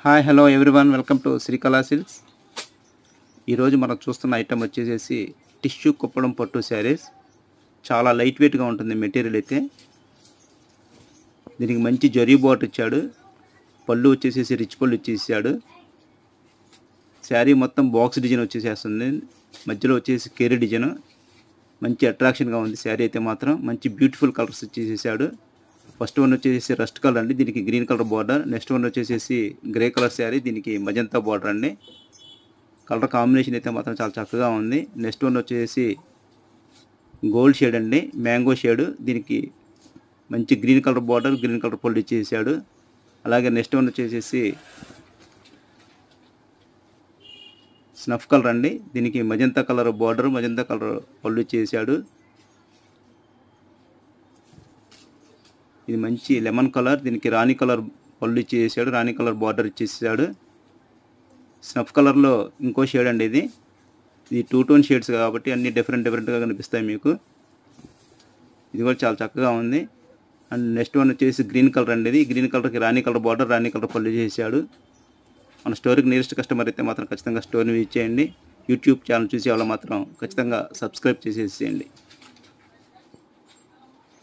Hi hello everyone welcome to Srikala silks. ఈరోజు మనం చూస్తున్న ఐటమ్ వచ్చేసేసి టిష్యూ కుప్పడం పట్టు శారీస్. చాలా లైట్ వెయిట్గా ఉంటుంది మెటీరియల్ అయితే. దీనికి మంచి జరీ బార్డర్ ఇచ్చాడు. పళ్ళు వచ్చేసేసి రిచ్ పళ్ళు ఇచ్చేసాడు. శారీ మొత్తం బాక్స్ డిజైన్ వచ్చేసేస్తుంది. మధ్యలో వచ్చేసి కేరీ డిజైన్ మంచి అట్రాక్షన్గా ఉంది. శారీ అయితే మాత్రం మంచి బ్యూటిఫుల్ కలర్స్ ఇచ్చేసేసాడు. ఫస్ట్ వన్ వచ్చేసి రస్ట్ కలర్ అండి, దీనికి green colour border. Next one వచ్చేసి గ్రే కలర్ శారీ, దీనికి మజంతా బార్డర్ అండి. కలర్ కాంబినేషన్ అయితే మాత్రం చాలా చక్కగా ఉంది. నెక్స్ట్ వన్ వచ్చేసి గోల్డ్ షేడ్ అండి, మ్యాంగో షేడ్. దీనికి మంచి green colour border, green colour పళ్ళు ఇచ్చేసాడు. అలాగే నెక్స్ట్ వన్ వచ్చేసి స్నఫ్ కలర్ అండి, దీనికి magenta colour border, magenta colour పళ్ళు ఇచ్చేసాడు. ఇది మంచి లెమన్ కలర్, దీనికి రాణి కలర్ పళ్ళు ఇచ్చేసాడు, రాణి కలర్ బార్డర్ ఇచ్చేసాడు. స్నఫ్ కలర్లో ఇంకో షేడ్ అండి, ఇది 2 టోన్ షేడ్స్ కాబట్టి అన్ని డిఫరెంట్గా కనిపిస్తాయి మీకు. ఇది కూడా చాలా చక్కగా ఉంది. అండ్ నెక్స్ట్ వన్ వచ్చేసి గ్రీన్ కలర్ అండి, ఇది గ్రీన్ కలర్కి రాణి కలర్ బార్డర్, రాణి కలర్ పళ్ళు చేసాడు. మన స్టోర్కి నియరెస్ట్ కస్టమర్ అయితే మాత్రం ఖచ్చితంగా స్టోర్ని విజిట్ చేయండి. యూట్యూబ్ ఛానల్ చూసే వాళ్ళు మాత్రం ఖచ్చితంగా సబ్స్క్రైబ్ చేసేసేయండి.